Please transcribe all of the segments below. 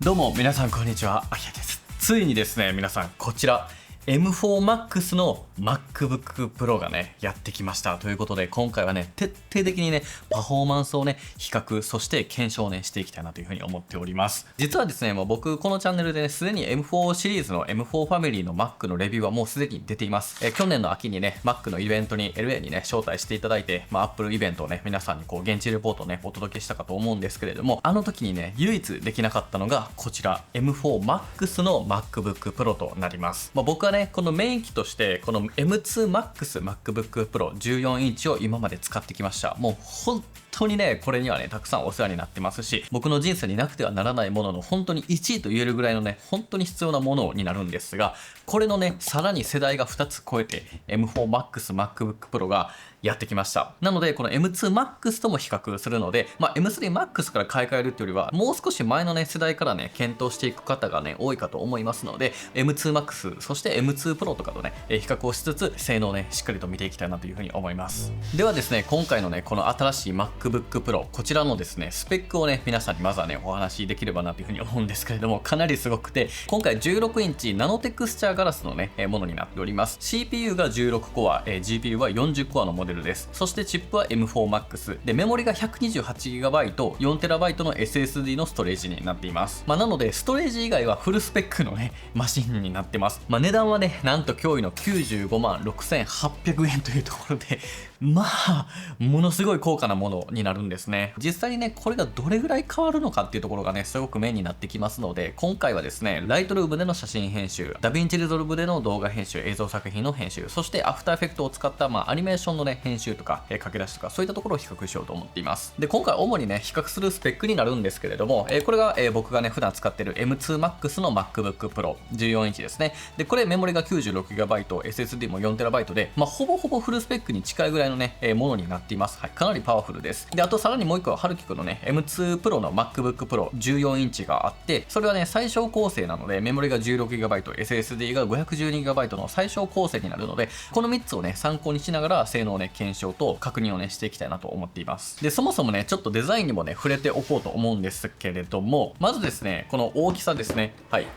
どうも皆さんこんにちは、あきらです。ついにですね、皆さんこちら M4Max の MacBook Pro がねやってきましたということで、今回はね徹底的にねパフォーマンスをね比較、そして検証をねしていきたいなというふうに思っております。実はですね、もう僕このチャンネルでねすでに M4 シリーズの M4 ファミリーの Mac のレビューはもうすでに出ています。去年の秋にね Mac のイベントに LA にね招待していただいて、Apple イベントをね皆さんにこう現地レポートをねお届けしたかと思うんですけれども、あの時にね唯一できなかったのがこちら M4Max の MacBook Pro となります。僕はねこのメイン機としてこの M2Max MacBook Pro 14インチを今まで使ってきました。もう本当にねこれにはねたくさんお世話になってますし、僕の人生になくてはならないものの本当に1位と言えるぐらいのね本当に必要なものになるんですが、これのねさらに世代が2つ超えて M4Max MacBook Pro がやってきました。なのでこの M2Max とも比較するので、M3Max から買い替えるっていうよりはもう少し前のね世代からね検討していく方がね多いかと思いますので、 M2Max そして M2 Pro とかとね比較をしつつ性能をねしっかりと見ていきたいなというふうに思います。ではですね、今回のねこの新しい MacBook Pro、 こちらのですねスペックをね皆さんにまずはねお話しできればなというふうに思うんですけれども、かなりすごくて、今回16インチナノテクスチャーガラスのねものになっております。 CPU が16コア、GPU は40コアのモデルです。そしてチップは M4Max で、メモリが 128GB、 4TB の SSD のストレージになっています。なのでストレージ以外はフルスペックのねマシンになってます。値段はねなんと驚異の95万6800円というところで、ものすごい高価なものになるんですね。実際にねこれがどれぐらい変わるのかっていうところがねすごくメインになってきますので、今回はですねライトルームでの写真編集、ダヴィンチリゾルブでの動画編集、映像作品の編集、そしてアフターエフェクトを使ったアニメーションのね編集とか、駆け出しとかそういったところを比較しようと思っています。で今回主にね比較するスペックになるんですけれども、これが、僕がね普段使っている M2Max の MacBook Pro 14インチですね。でこれメモリが 96GB、 SSD も 4TB で、ほぼほぼフルスペックに近いぐらいのね、ものになっています。はい、かなりパワフルです。であとさらにもう一個は春樹くんのね M2 Pro の MacBook Pro 14インチがあって、それはね最小構成なのでメモリが 16GB、 SSD が 512GB の最小構成になるので、この3つをね参考にしながら性能をね検証と確認をねしていきたいなと思っています。でそもそもねちょっとデザインにもね触れておこうと思うんですけれども、まずですねこの大きさですね。はい、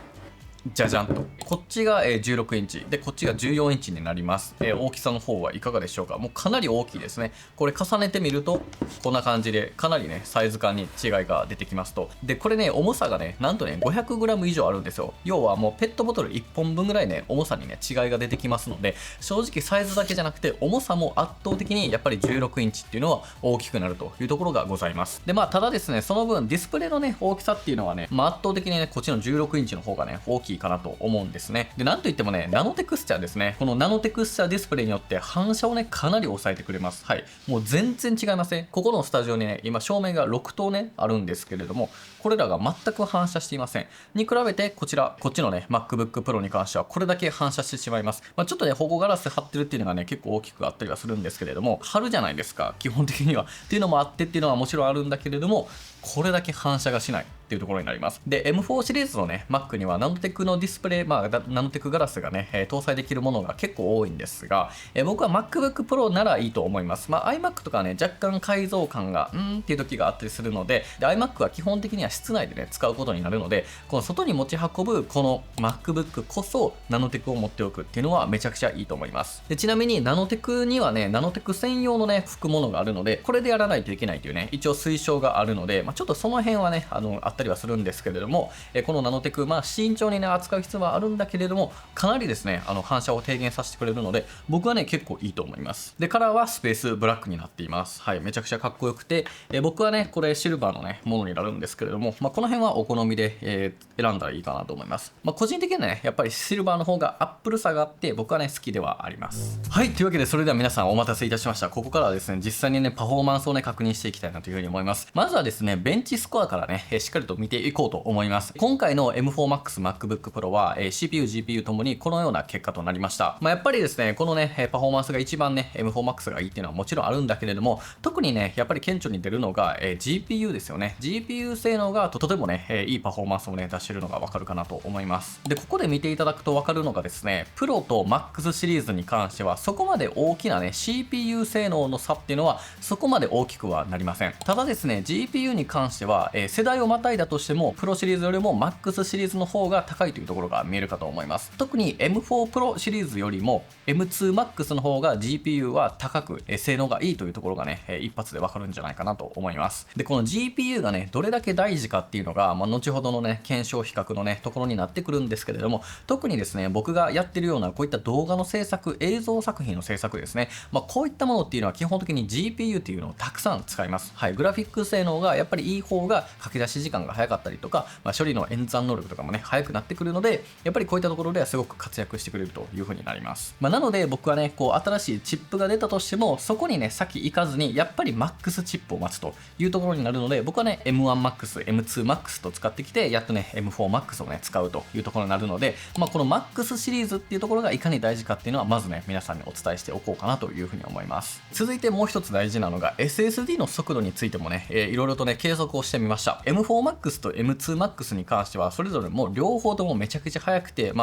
じゃじゃんと、こっちが16インチでこっちが14インチになります。大きさの方はいかがでしょうか。もうかなり大きいですね。これ重ねてみるとこんな感じでかなりねサイズ感に違いが出てきますと。でこれね重さがねなんとね 500g 以上あるんですよ。要はもうペットボトル1本分ぐらいね重さにね違いが出てきますので、正直サイズだけじゃなくて重さも圧倒的にやっぱり16インチっていうのは大きくなるというところがございます。でただですねその分ディスプレイのね大きさっていうのはね、圧倒的にねこっちの16インチの方がね大きいかなと思うんですね。でなんといってもねナノテクスチャーですね。このナノテクスチャーディスプレイによって反射をねかなり抑えてくれます。はい、もう全然違いますね。ここのスタジオにね今照明が6灯ねあるんですけれども、これらが全く反射していません。に比べてこっちのね MacBook Pro に関してはこれだけ反射してしまいます。ちょっとね保護ガラス貼ってるっていうのがね結構大きくあったりはするんですけれども、貼るじゃないですか基本的にはっていうのもあってっていうのはもちろんあるんだけれども、これだけ反射がしないっていうところになります。で M4 シリーズのね Mac にはナノテクのディスプレイ、ナノテクガラスがね、搭載できるものが結構多いんですが、僕は MacBook Pro ならいいと思います。iMac とかはね若干改造感がっていう時があったりするので、iMac は基本的には室内でね使うことになるので、この外に持ち運ぶこの MacBook こそナノテクを持っておくっていうのはめちゃくちゃいいと思います。でちなみにナノテクにはねナノテク専用のね吹くものがあるので、これでやらないといけないというね一応推奨があるので、ちょっとその辺はねあったりはするんですけれども、このナノテク慎重にね扱う必要はあるんだけれども、かなりですね反射を低減させてくれるので僕はね結構いいと思います。でカラーはスペースブラックになっています。はい、めちゃくちゃかっこよくて、僕はねこれシルバーのねものになるんですけれども、この辺はお好みで、選んだらいいかなと思います。個人的にはねやっぱりシルバーの方がアップルさがあって僕はね好きではあります。はい、というわけでそれでは皆さんお待たせいたしました。ここからはですね実際にねパフォーマンスをね確認していきたいなというふうに思います。まずはですねベンチスコアからねしっかりと見ていこうと思います。今回の M4Max MacBook Pro は、CPU、GPU ともにこのような結果となりました。やっぱりですねこのねパフォーマンスが一番ね M4Max がいいっていうのはもちろんあるんだけれども、特にねやっぱり顕著に出るのが、GPU ですよね。 GPU 性能がとてもね、いいパフォーマンスをね出してるのがわかるかなと思います。でここで見ていただくとわかるのがですね、プロと Max シリーズに関してはそこまで大きなね CPU 性能の差っていうのはそこまで大きくはなりません。ただですね GPU に関しては、世代をまたいだとしてもプロシリーズよりも MAX シリーズの方が高いというところが見えるかと思います。特に M4 Pro シリーズよりも M2 Max の方が GPU は高く、性能がいいというところがね、一発でわかるんじゃないかなと思います。で、この GPU がね、どれだけ大事かっていうのが、後ほどのね、検証比較のね、ところになってくるんですけれども、特にですね、僕がやってるようなこういった動画の制作、映像作品の制作ですね、こういったものっていうのは基本的に GPU っていうのをたくさん使います。はい、グラフィック性能がやっぱりいい方が書き出し時間が早かったりとか、処理の演算能力とかもね、早くなってくるので、やっぱりこういったところではすごく活躍してくれるという風になります。なので僕はね、こう新しいチップが出たとしても、そこにね、先行かずに、やっぱり MAX チップを待つというところになるので、僕はね、M1MAX、M2MAX と使ってきて、やっとね、M4MAX をね、使うというところになるので、この MAX シリーズっていうところがいかに大事かっていうのは、まずね、皆さんにお伝えしておこうかなという風に思います。続いてもう一つ大事なのが、SSD の速度についてもね、いろいろとね、計測をしてみました。M4MAX と M2MAX に関しては、それぞれもう両方ともめちゃくちゃ速くて、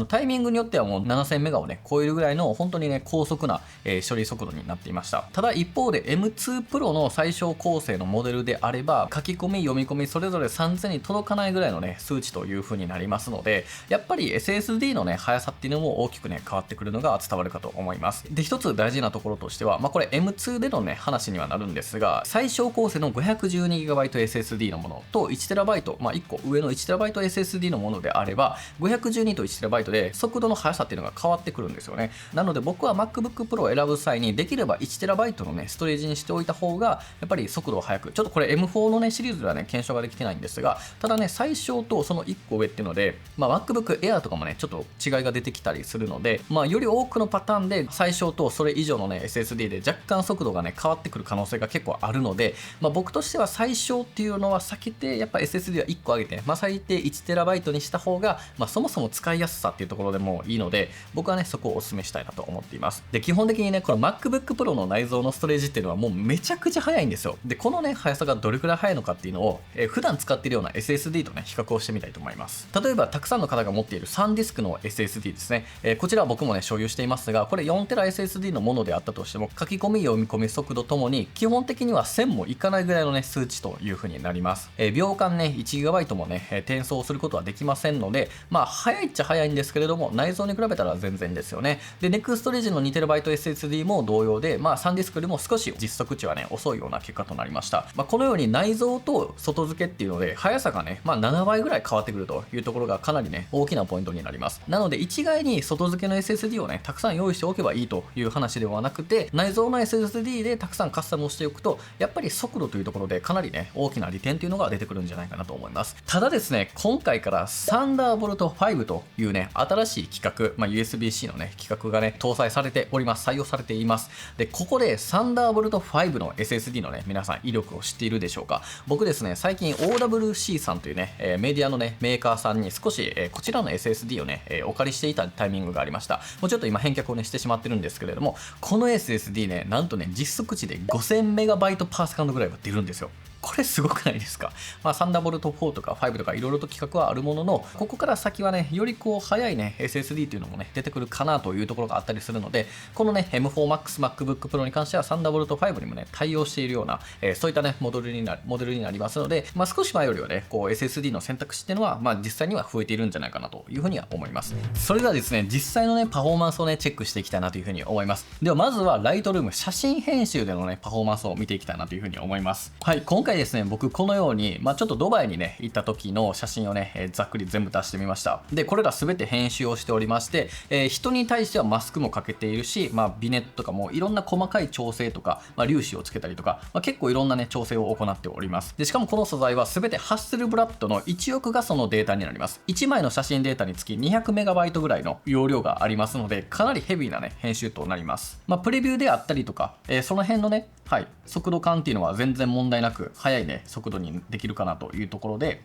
タイミングによってはもう7000メガをね、超えるぐらいの本当にね、高速な、処理速度になっていました。ただ一方で M2 Pro の最小構成のモデルであれば、書き込み、読み込み、それぞれ3000に届かないぐらいのね、数値という風になりますので、やっぱり SSD のね、速さっていうのも大きくね、変わってくるのが伝わるかと思います。で、一つ大事なところとしては、これ M2 でのね、話にはなるんですが、最小構成の 512GB SSD のものと 1TB、1個上の 1TB SSD のものであれば、512と 1TB で速度の速さっていうのが変わってくるんですよね。なので僕は MacBook Pro を選ぶ際に、できれば 1TB のね、ストレージにしておいた方が、やっぱり速度を速く、ちょっとこれ M4 のね、シリーズではね、検証ができてないんですが、ただね、最小とその1個上っていうので、MacBook Air とかもね、ちょっと違いが出てきたりするので、より多くのパターンで最小とそれ以上のね、SSD で若干速度がね、変わってくる可能性が結構あるので、僕としては最小っていうのは避けて、やっぱ SSD は1個上げて、最低 1TB にした方が、そもそも使いやすさっていうところでもいいので、僕はね、そこをお勧めしたいなと思っています。で、基本的にね、この MacBook Pro の内蔵のストレージっていうのはもうめちゃくちゃ速いんですよ。で、このね、速さがどれくらい速いのかっていうのを、普段使っているような SSD とね、比較をしてみたいと思います。例えば、たくさんの方が持っているサンディスクの SSD ですね。こちらは僕もね、所有していますが、これ 4TB SSD のものであったとしても、書き込み、読み込み速度ともに、基本的には1000もいかないぐらいのね、数値という風になります。秒間ね、1GB もね、転送することはできませんので、早いっちゃ早いんですけれども、内蔵に比べたら全然ですよね。で、NEXTRAGE の 2TB SSD も同様で、サンディスクよりも少し実測値はね、遅いような結果となりました。このように内蔵と外付けっていうので、速さがね、7倍ぐらい変わってくるというところがかなりね、大きなポイントになります。なので、一概に外付けの SSD をね、たくさん用意しておけばいいという話ではなくて、内蔵の SSD でたくさんカスタムをしておくと、やっぱり速度というところでかなりね、大きな利点というのが出てくるんじゃないかなと思います。ただですね、今回からサンダーボルト5というね、新しい規格、USB-C のね、規格がね、搭載されております。採用されています。で、ここでサンダーボルト5の SSD のね、皆さん威力を知っているでしょうか？僕ですね、最近 OWC さんというね、メディアのね、メーカーさんに少し、こちらの SSD をね、お借りしていたタイミングがありました。もうちょっと今返却をね、してしまってるんですけれども、この SSD ね、なんとね、実測値で 5000MB/s ぐらいは出るんですよ。これすごくないですか？サンダーボルト4とか5とかいろいろと規格はあるものの、ここから先はね、よりこう速いね、SSD というのもね、出てくるかなというところがあったりするので、このね、M4Max MacBook Pro に関してはサンダーボルト5にもね、対応しているような、そういったね、モデルになりますので、少し前よりはね、こう SSD の選択肢っていうのは、実際には増えているんじゃないかなというふうには思います。それではですね、実際のね、パフォーマンスをね、チェックしていきたいなというふうに思います。では、まずは Lightroom 写真編集でのね、パフォーマンスを見ていきたいなというふうに思います。はい、今回ですね、僕このように、ちょっとドバイにね、行った時の写真をね、ざっくり全部出してみました。で、これら全て編集をしておりまして、人に対してはマスクもかけているし、ビネットとかもいろんな細かい調整とか、粒子をつけたりとか、結構いろんなね、調整を行っております。で、しかもこの素材は全てハッセルブラッドの1億画素のデータになります。1枚の写真データにつき 200MB ぐらいの容量がありますので、かなりヘビーなね、編集となります。プレビューであったりとか、その辺のね、はい、速度感っていうのは全然問題なく、速いね、速度にできるかなというところで、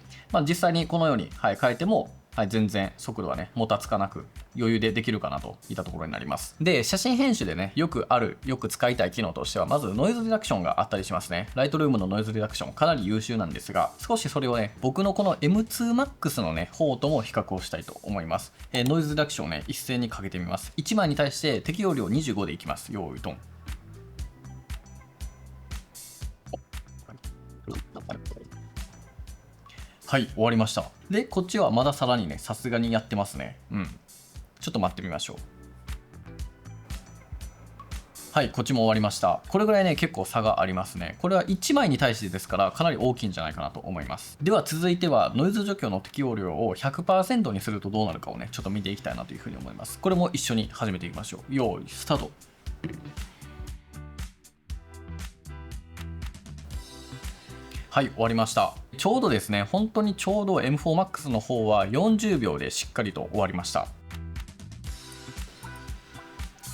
実際にこのように、はい、変えても、はい、全然速度はね、もたつかなく余裕でできるかなといったところになります。で、写真編集でね、よく使いたい機能としては、まずノイズリダクションがあったりしますね。Lightroom のノイズリダクションかなり優秀なんですが、少しそれをね、僕のこの M2Max のね、方とも比較をしたいと思います。ノイズリダクションをね、一斉にかけてみます。1枚に対して適用量25でいきます。用意ドン。はい、終わりました。で、こっちはまださらにね、さすがにやってますね。ちょっと待ってみましょう。はい、こっちも終わりました。これぐらいね、結構差がありますね。これは1枚に対してですから、かなり大きいんじゃないかなと思います。では続いては、ノイズ除去の適用量を 100% にするとどうなるかをね、ちょっと見ていきたいなというふうに思います。これも一緒に始めていきましょう。用意、スタート。はい、終わりました。ちょうどですね、本当にちょうど M4MAX の方は40秒でしっかりと終わりました。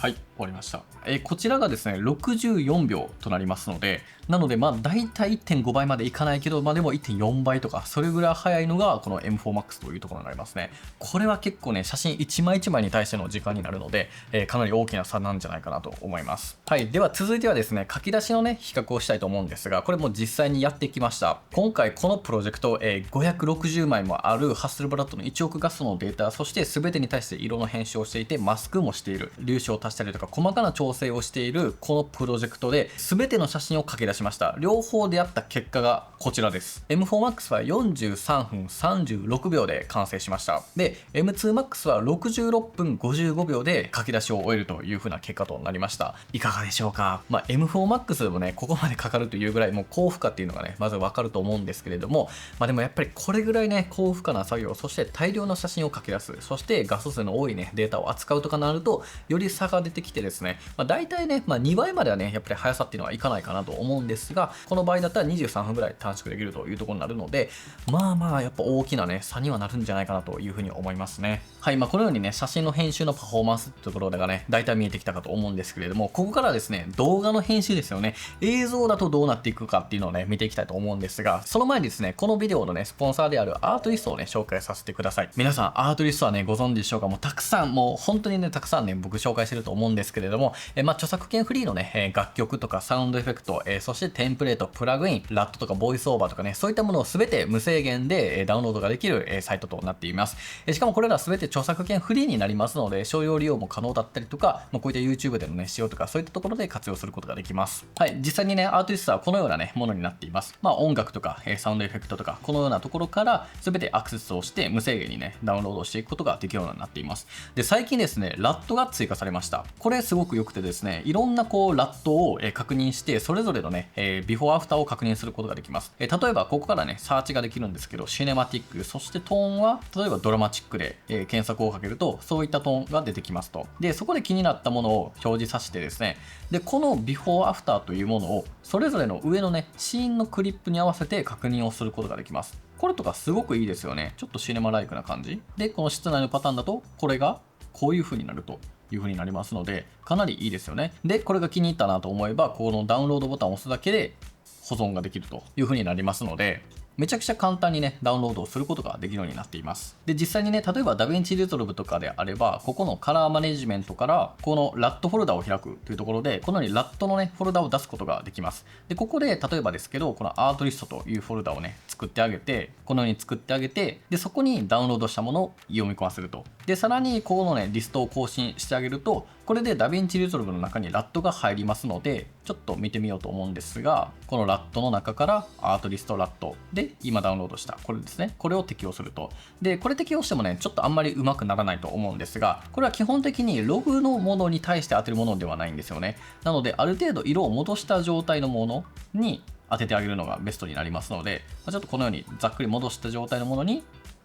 はい、終わりました。こちらがですね、64秒となりますので、なので、大体 1.5 倍までいかないけど、でも 1.4 倍とか、それぐらい早いのが、この M4MAX というところになりますね。これは結構ね、写真1枚1枚に対しての時間になるので、かなり大きな差なんじゃないかなと思います。はい、では続いてはですね、書き出しのね、比較をしたいと思うんですが、これも実際にやってきました。今回、このプロジェクト、560枚もあるハッスルブラッドの1億画素のデータ、そして全てに対して色の編集をしていて、マスクもしている、粒子を足したりとか、細かな調整をしているこのプロジェクトで全ての写真を書き出しました。両方でやった結果がこちらです。M4MAX は43分36秒で完成しました。で M2MAX は66分55秒で書き出しを終えるという風な結果となりました。いかがでしょうか。M4MAX でもね、ここまでかかるというぐらいもう高負荷っていうのがね、まずわかると思うんですけれども、でもやっぱりこれぐらいね、高負荷な作業、そして大量の写真を書き出す、そして画素数の多いね、データを扱うとかなると、より差が出てきてですね、大体ね、2倍まではね、やっぱり速さっていうのはいかないかなと思うんですが、この場合だったら23分ぐらい短縮できるというところになるので、やっぱ大きなね、差にはなるんじゃないかなというふうに思いますね。はい、このようにね、写真の編集のパフォーマンスってところがね、大体見えてきたかと思うんですけれども、ここからですね、動画の編集ですよね。映像だとどうなっていくかっていうのをね、見ていきたいと思うんですが、その前にですね、このビデオのね、スポンサーであるアートリストをね、紹介させてください。皆さん、アートリストはね、ご存知でしょうか。もうたくさん、もう本当にね、たくさんね、僕紹介してると思うんですけれども、著作権フリーのね、楽曲とかサウンドエフェクト、そしてテンプレート、プラグイン、ラットとかボイスオーバーとかね、そういったものをすべて無制限でダウンロードができるサイトとなっています。しかもこれらすべて著作権フリーになりますので、商用利用も可能だったりとか、こういった YouTube でのね、使用とかそういったところで活用することができます。はい、実際にね、アーティストはこのようなね、ものになっています。音楽とか、サウンドエフェクトとか、このようなところからすべてアクセスをして無制限にね、ダウンロードしていくことができるようになっています。で、最近ですね、ラットが追加されました。これすごく良くてですね、いろんなこうラットを確認して、それぞれのね、ビフォーアフターを確認することができます。例えばここからね、サーチができるんですけど、シネマティック、そしてトーンは例えばドラマチックで、検索をかけるとそういったトーンが出てきますと。で、そこで気になったものを表示させてですね、でこのビフォーアフターというものをそれぞれの上のね、シーンのクリップに合わせて確認をすることができます。これとかすごくいいですよね。ちょっとシネマライクな感じで、この室内のパターンだとこれがこういう風になるという風になりますので、かなりいいですよね。で、これが気に入ったなと思えば、このダウンロードボタンを押すだけで保存ができるという風になりますので、めちゃくちゃ簡単にね、ダウンロードをすることができるようになっています。で、実際にね、例えばダヴィンチリゾルブとかであれば、ここのカラーマネジメントから、このラットフォルダを開くというところで、このようにラットのね、フォルダを出すことができます。で、ここで、例えばですけど、このアートリストというフォルダをね、作ってあげて、このように作ってあげて、で、そこにダウンロードしたものを読み込ませると。で、さらに、ここのね、リストを更新してあげると、これでダヴィンチリゾルブの中にラットが入りますので、ちょっと見てみようと思うんですが、このラットの中からアートリストラットで今ダウンロードしたこれですね。これを適用すると。で、これ適用してもね、ちょっとあんまりうまくならないと思うんですが、これは基本的にログのものに対して当てるものではないんですよね。なので、ある程度色を戻した状態のものに当ててあげるのがベストになりますので、ちょっとこのようにざっくり戻した状態のものに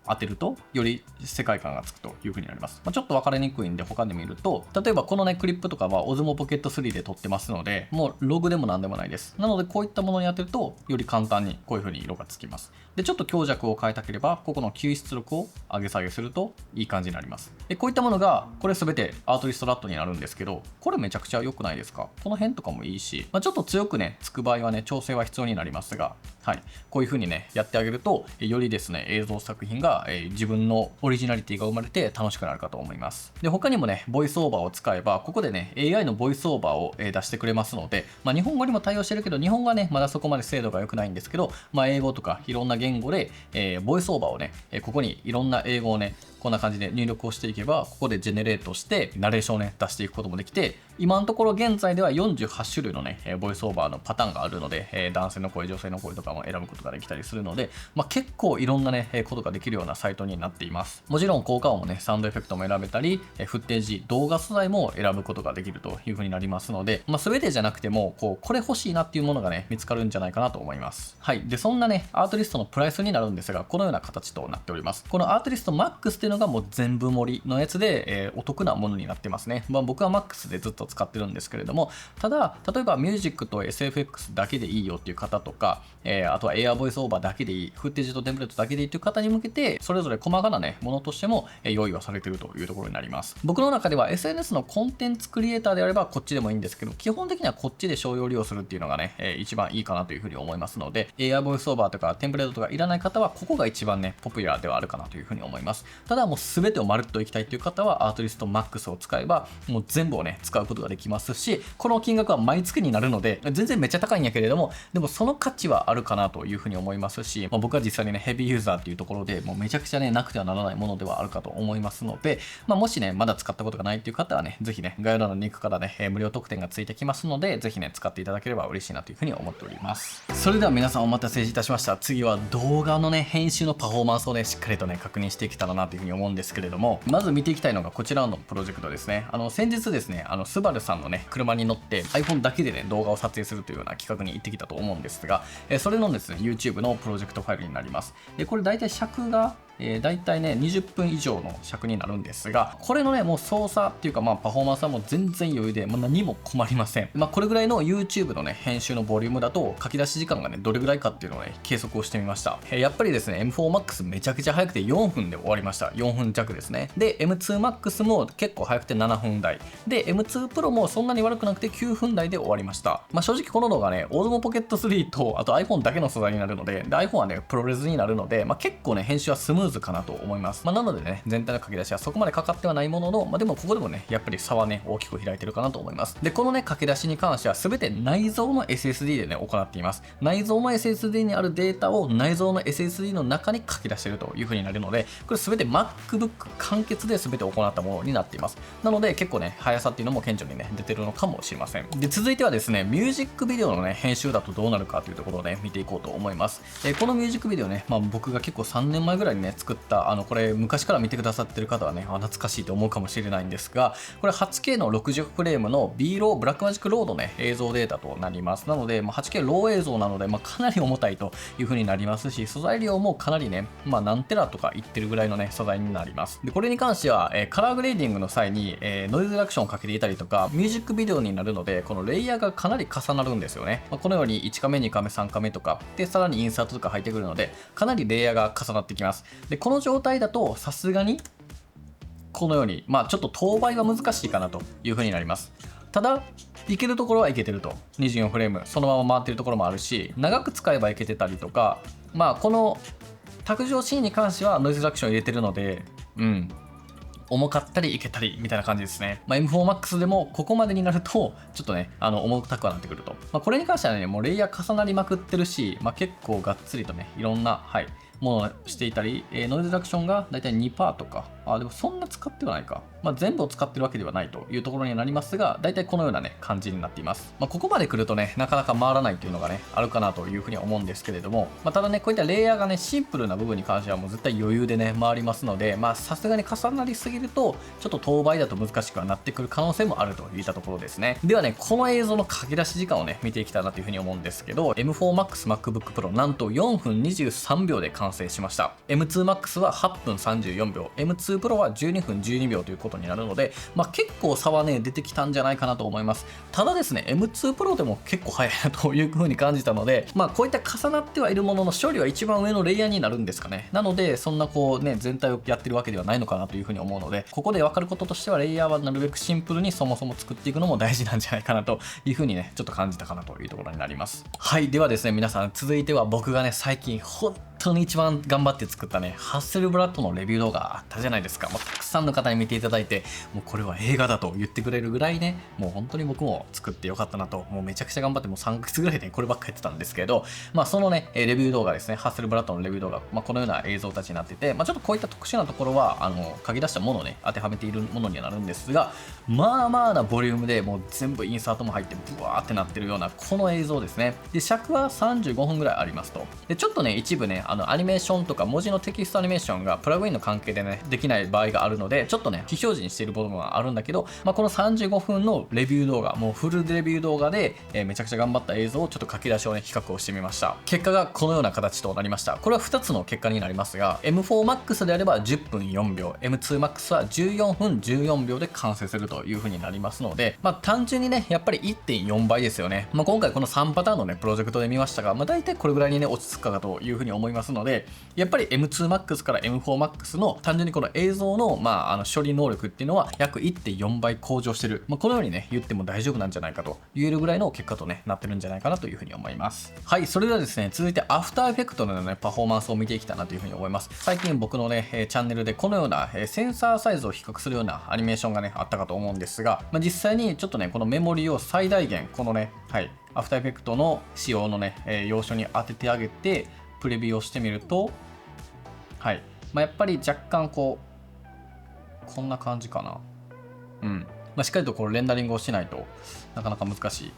当てるとより世界観がつくという風になります。ちょっと分かりにくいんで他で見ると、例えばこのねクリップとかは Osmo Pocket 3で撮ってますので、もうログでも何でもないです。なのでこういったものに当てるとより簡単にこういう風に色がつきます。で、ちょっと強弱を変えたければ、ここの吸出力を上げ下げするといい感じになります。で、こういったものがこれ全てアートリストラットになるんですけど、これめちゃくちゃ良くないですか。この辺とかもいいし、ちょっと強くねつく場合はね調整は必要になりますが、はい、こういう風にねやってあげるとよりですね映像作品がが、自分のオリジナリティが生まれて楽しくなるかと思います。で、他にもね、ボイスオーバーを使えば、ここでね、AI のボイスオーバーを出してくれますので、日本語にも対応してるけど、日本語はね、まだそこまで精度が良くないんですけど、英語とかいろんな言語で、ボイスオーバーをね、ここにいろんな英語をね、こんな感じで入力をしていけば、ここでジェネレートしてナレーションをね、出していくこともできて、今のところ現在では48種類のね、ボイスオーバーのパターンがあるので、男性の声、女性の声とかも選ぶことができたりするので、結構いろんなね、ことができるようなサイトになっています。もちろん効果音もね、サウンドエフェクトも選べたり、フッテージ、動画素材も選ぶことができるという風になりますので、全てじゃなくても、これ欲しいなっていうものがね、見つかるんじゃないかなと思います。はい。で、そんなね、アートリストのプライスになるんですが、このような形となっております。このアートリスト MAX っていうのがもう全部盛りのやつで、お得なものになってますね。僕は MAX でずっと使ってるんですけれども、ただ、例えばミュージックと SFX だけでいいよっていう方とか、あとはエアボイスオーバーだけでいい、フッテージとテンプレートだけでいいという方に向けて、それぞれ細かなね、ものとしても用意はされているというところになります。僕の中では SNS のコンテンツクリエイターであればこっちでもいいんですけど、基本的にはこっちで商用利用するっていうのがね、一番いいかなというふうに思いますので、エアボイスオーバーとかテンプレートとかいらない方は、ここが一番ね、ポピュラーではあるかなというふうに思います。ただもう全てをまるっといきたいという方は、アートリスト MAX を使えば、もう全部をね、使うことができますし、この金額は毎月になるので、全然めっちゃ高いんやけれども、でもその価値はあるかなというふうに思いますし、僕は実際にね、ヘビーユーザーっていうところでもうめちゃくちゃね、なくてはならないものではあるかと思いますので、もしね、まだ使ったことがないっていう方はね、ぜひね、概要欄のリンクからね、無料特典がついてきますので、ぜひね、使っていただければ嬉しいなというふうに思っております。それでは皆さんお待たせいたしました。次は動画のね、編集のパフォーマンスをね、しっかりとね、確認していけたらなというふうに思うんですけれども、まず見ていきたいのがこちらのプロジェクトですね。先日ですね、スバルさんのね、車に乗って iPhone だけでね、動画を撮影するというような企画に行ってきたと思うんですが、それのですね、YouTube のプロジェクトファイルになります。これ大体尺がだいたいね20分以上の尺になるんですが、これのねもう操作っていうかパフォーマンスはもう全然余裕で、何も困りません。これぐらいの YouTube のね編集のボリュームだと書き出し時間がねどれぐらいかっていうのをね計測をしてみました。やっぱりですね M4Max めちゃくちゃ速くて4分で終わりました。4分弱ですね。で M2Max も結構速くて7分台で M2 Pro もそんなに悪くなくて9分台で終わりました。正直この動画ね Osmo Pocket 3とあと iPhone だけの素材になるので iPhone はねプロレスになるので、結構ね編集はスムーズかなと思います。なのでね全体の書き出しはそこまでかかってはないものの、でもここでもねやっぱり差はね大きく開いてるかなと思います。でこのね書き出しに関しては全て内蔵の SSD でね行っています。内蔵の SSD にあるデータを内蔵の SSD の中に書き出しているという風になるので、これ全て MacBook 完結で全て行ったものになっています。なので結構ね速さっていうのも顕著にね出てるのかもしれません。で続いてはですねミュージックビデオのね編集だとどうなるかというところをね見ていこうと思います。このミュージックビデオね、僕が結構3年前ぐらいにね作ったこれ昔から見てくださってる方はね懐かしいと思うかもしれないんですが、これ 8K の60フレームの B ローブラックマジックロードね映像データとなります。なので、8K ロー映像なので、かなり重たいという風になりますし、素材量もかなりね、何テラとかいってるぐらいのね素材になります。でこれに関しては、カラーグレーディングの際に、ノイズリダクションをかけていたりとか、ミュージックビデオになるのでこのレイヤーがかなり重なるんですよね。このように1カメ2カメ3カメとかで、さらにインサートとか入ってくるのでかなりレイヤーが重なってきます。でこの状態だとさすがにこのようにちょっと当倍は難しいかなという風になります。ただいけるところはいけてると、24フレームそのまま回ってるところもあるし、長く使えばいけてたりとか、この卓上シーンに関してはノイズリダクション入れてるので重かったりいけたりみたいな感じですね。M4Max でもここまでになるとちょっとね重たくはなってくると、これに関してはねもうレイヤー重なりまくってるし、結構がっつりとねいろんなものをしていたり、ノイズリダクションがだいたい 2% とか、でもそんな使ってはないか、全部を使ってるわけではないというところにはなりますが、だいたいこのようなね感じになっています。ここまで来るとねなかなか回らないというのがねあるかなというふうには思うんですけれども、ただねこういったレイヤーがねシンプルな部分に関してはもう絶対余裕でね回りますので、さすがに重なりすぎるとちょっと当倍だと難しくはなってくる可能性もあるといったところですね。ではねこの映像の書き出し時間をね見ていきたいなというふうに思うんですけど、 M4Max MacBook Pro なんと4分23秒で完成しました。M2Max は8分34秒、M2 Pro は12分12秒ということになるので、結構差はね出てきたんじゃないかなと思います。ただですね M2 Pro でも結構早いなという風に感じたので、こういった重なってはいるものの処理は一番上のレイヤーになるんですかね。なのでそんな全体をやってるわけではないのかなという風に思うので、ここで分かることとしてはレイヤーはなるべくシンプルにそもそも作っていくのも大事なんじゃないかなという風にねちょっと感じたかなというところになります。はい、ではですね皆さん続いては僕がね最近本当に一番頑張って作ったね、ハッセルブラッドのレビュー動画あったじゃないですか。もうたくさんの方に見ていただいて、もうこれは映画だと言ってくれるぐらいね、もう本当に僕も作ってよかったなと、もうめちゃくちゃ頑張って、もう3ヶ月ぐらいでこればっかやってたんですけど、そのね、レビュー動画ですね、ハッセルブラッドのレビュー動画、このような映像たちになってて、ちょっとこういった特殊なところは、書き出したものをね、当てはめているものにはなるんですが、まあまあなボリュームでもう全部インサートも入って、ブワーってなってるような、この映像ですね。で、尺は35分ぐらいありますと。で、ちょっとね、一部ね、アニメーションとか文字のテキストアニメーションがプラグインの関係でね、できない場合があるので、ちょっとね、非表示にしている部分はあるんだけど、この35分のレビュー動画、もうフルレビュー動画で、めちゃくちゃ頑張った映像をちょっと書き出しをね、比較をしてみました。結果がこのような形となりました。これは2つの結果になりますが、M4MAX であれば10分4秒、M2MAX は14分14秒で完成するという風になりますので、単純にね、やっぱり 1.4 倍ですよね。今回この3パターンのね、プロジェクトで見ましたが、大体これぐらいにね、落ち着くかという風に思いますので、やっぱり M2MAX から M4MAX の単純にこの映像の、処理能力っていうのは約 1.4 倍向上してる。このようにね、言っても大丈夫なんじゃないかと言えるぐらいの結果とね、なってるんじゃないかなという風に思います。はい、それではですね、続いてアフターエフェクトのね、パフォーマンスを見ていきたいなという風に思います。最近僕のね、チャンネルでこのようなセンサーサイズを比較するようなアニメーションがね、あったかと思うんですが、実際にちょっとね、このメモリを最大限、このね、はい、アフターエフェクトの仕様のね、要所に当ててあげて、プレビューをしてみると、はい、やっぱり若干こんな感じかな。しっかりとこうレンダリングをしないとなかなか難しい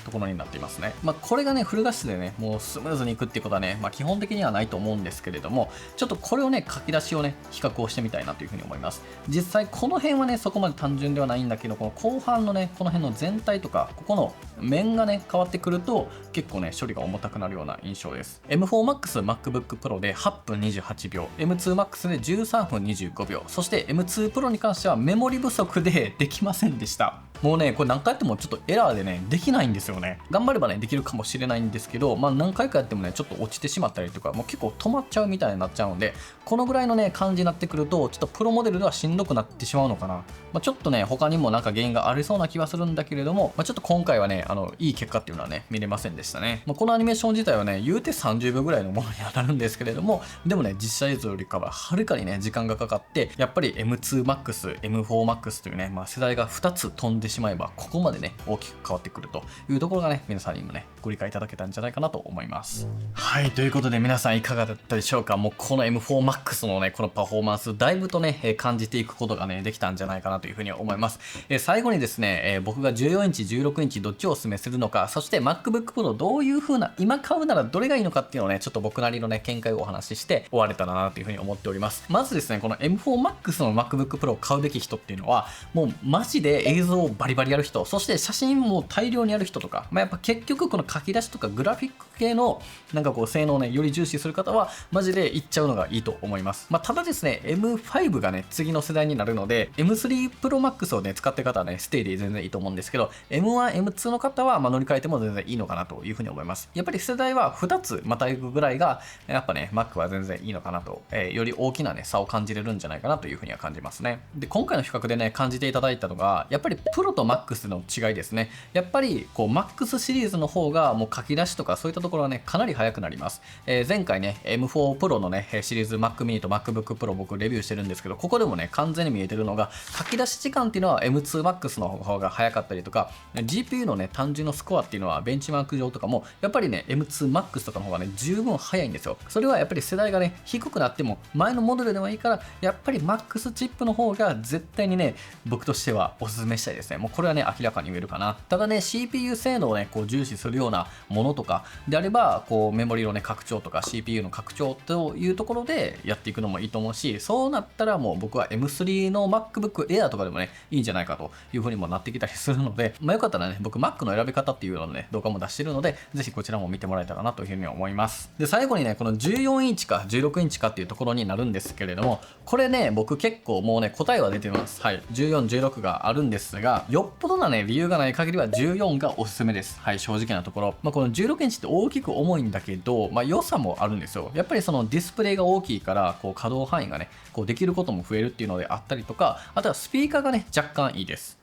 ところになっていますね。これがね、フル画質でね、もうスムーズにいくっていうことはね、基本的にはないと思うんですけれども、ちょっとこれをね、書き出しをね、比較をしてみたいなというふうに思います。実際、この辺はね、そこまで単純ではないんだけど、この後半のね、この辺の全体とか、ここの面がね、変わってくると、結構ね、処理が重たくなるような印象です。M4MAX MacBook Pro で8分28秒、M2MAX で13分25秒、そして M2 Pro に関してはメモリ不足でできませんでした。もうね、これ何回やってもちょっとエラーでね、できないんですよね。頑張ればね、できるかもしれないんですけど、何回かやってもね、ちょっと落ちてしまったりとか、もう結構止まっちゃうみたいになっちゃうので、このぐらいのね、感じになってくると、ちょっとプロモデルではしんどくなってしまうのかな。ちょっとね、他にもなんか原因がありそうな気はするんだけれども、ちょっと今回はね、いい結果っていうのはね、見れませんでしたね。このアニメーション自体はね、言うて30秒ぐらいのものにはなるんですけれども、でもね、実写映像よりかははるかにね、時間がかかって、やっぱり M2MAX、M4MAX というね、世代が2つ飛んでしまえば、ここまでね、大きく変わってくるというところがね、皆さんにもね、ご理解いただけたんじゃないかなと思います。はい、ということで皆さんいかがだったでしょうか。もうこの M4MAX のね、このパフォーマンス、だいぶとね、感じていくことがね、できたんじゃないかなというふうに思います。最後にですね、僕が14インチ、16インチどっちをお勧めするのか、そして MacBook Pro どういう風な、今買うならどれがいいのかっていうのをね、ちょっと僕なりのね、見解をお話しして終われたらなというふうに思っております。まずですね、この M4MAX の MacBook Pro を買うべき人っていうのは、もうマジで映像をバリバリやる人、そして写真も大量にやる人とか、やっぱ結局この書き出しとかグラフィック系のなんかこう性能をね、より重視する方はマジでいっちゃうのがいいと思います。ただですね、M5 がね、次の世代になるので、M3 Pro Max をね、使ってる方はね、ステイで全然いいと思うんですけど、M1、M2 の方は乗り換えても全然いいのかなというふうに思います。やっぱり世代は2つまたいくぐらいが、やっぱね、Mac は全然いいのかなと、より大きなね、差を感じれるんじゃないかなというふうには感じますね。で、今回の比較でね、感じていただいたのが、やっぱり Pro と Max の違いですね。やっぱりこう Max シリーズの方がもう書き出しとかそういったところはね、かなり早くなります。前回ね、M4 Pro のね、シリーズ Mac mini と MacBook Pro 僕レビューしてるんですけど、ここでもね、完全に見えてるのが、書き出し時間っていうのは M2MAX の方が早かったりとか、GPU のね、単純のスコアっていうのはベンチマーク上とかも、やっぱりね、M2MAX とかの方がね、十分早いんですよ。それはやっぱり世代がね、低くなっても、前のモデルでもいいから、やっぱり MAX チップの方が絶対にね、僕としてはお勧めしたいですね。もうこれはね、明らかに言えるかな。ただね、CPU 性能をね、こう重視するようなものとかであれば、こうメモリのね、拡張とか CPU の拡張というところでやっていくのもいいと思うし、そうなったらもう僕は M3 の MacBook Air とかでもね、いいんじゃないかという風にもなってきたりするので、よかったらね、僕 Mac の選び方っていうのをね、動画も出してるので、ぜひこちらも見てもらえたらなという風に思います。で、最後にね、この14インチか16インチかっていうところになるんですけれども、これね、僕結構もうね、答えは出てます。はい。14、16があるんですが、よっぽどなね、理由がない限りは14がおすすめです。はい、正直なところ。この16インチって大きく重いんだけど、良さもあるんですよ。やっぱりそのディスプレイが大きいから、こう稼働範囲がね、こうできることも増えるっていうのであったりとか、あとはスピーカーがね、若干いいです。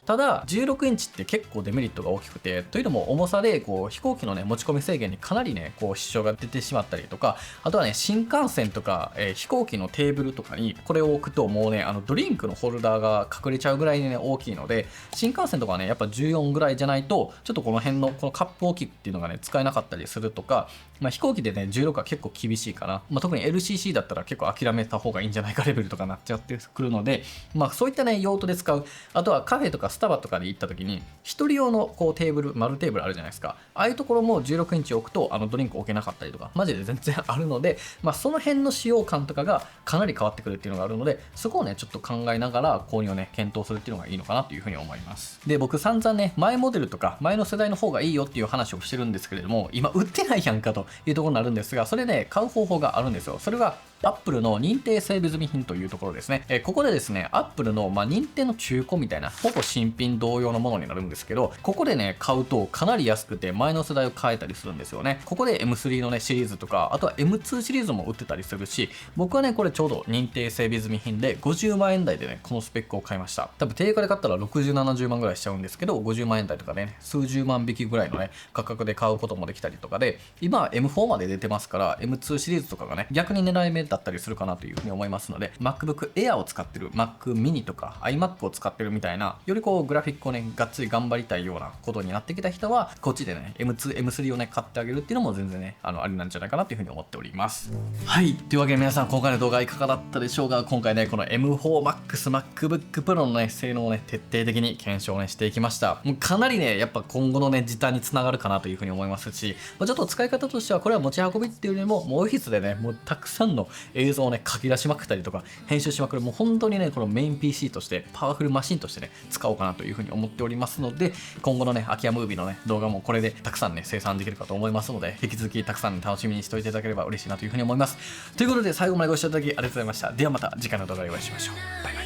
ただ16インチって結構デメリットが大きくて、というのも重さでこう飛行機のね持ち込み制限にかなりねこう支障が出てしまったりとか、あとはね新幹線とか、飛行機のテーブルとかにこれを置くともうねドリンクのホルダーが隠れちゃうぐらいにね大きいので、新幹線とかはねやっぱ14ぐらいじゃないとちょっとこの辺のこのカップ置きっていうのがね使えなかったりするとか、飛行機でね16は結構厳しいかな、特に LCC だったら結構諦めた方がいいんじゃないかレベルとかなっちゃってくるので、そういったね用途で使う。あとはカフェとかスタバとかで行った時に一人用のこうテーブル丸テーブルあるじゃないですか。ああいうところも16インチ置くとドリンク置けなかったりとかマジで全然あるので、その辺の使用感とかがかなり変わってくるっていうのがあるので、そこをねちょっと考えながら購入をね検討するっていうのがいいのかなというふうに思います。で、僕散々ね前モデルとか前の世代の方がいいよっていう話をしてるんですけれども、今売ってないやんかというところになるんですが、それね買う方法があるんですよ。それがアップルの認定整備済み品というところですね。ここでですね、アップルの、認定の中古みたいな、ほぼ新品同様のものになるんですけど、ここでね、買うとかなり安くて前の世代を買えたりするんですよね。ここで M3 のね、シリーズとか、あとは M2 シリーズも売ってたりするし、僕はね、これちょうど認定整備済み品で50万円台でね、このスペックを買いました。多分定価で買ったら60、70万ぐらいしちゃうんですけど、50万円台とかでね、数十万引きぐらいのね、価格で買うこともできたりとかで、今は M4 まで出てますから、M2 シリーズとかがね、逆に狙い目だったりするかなというふうに思いますので、 MacBook Air を使ってる Mac mini とか iMac を使ってるみたいな、よりこうグラフィックをねがっつり頑張りたいようなことになってきた人はこっちでね M2、M3 をね買ってあげるっていうのも全然ねありなんじゃないかなというふうに思っております。はい、というわけで皆さん今回の動画いかがだったでしょうか。今回ねこの M4 Max MacBook Pro のね性能をね徹底的に検証ねしていきました。もうかなりねやっぱ今後のね時短につながるかなというふうに思いますし、ちょっと使い方としてはこれは持ち運びっていうよりももうオフィスでねもうたくさんの映像をね書き出しまくったりとか編集しまくる、もう本当にねこのメイン PC としてパワフルマシンとしてね使おうかなというふうに思っておりますので、今後のね秋葉ムービーのね動画もこれでたくさんね生産できるかと思いますので、引き続きたくさん、楽しみにしておいていただければ嬉しいなというふうに思います。ということで最後までご視聴いただきありがとうございました。ではまた次回の動画でお会いしましょう。バイバイ。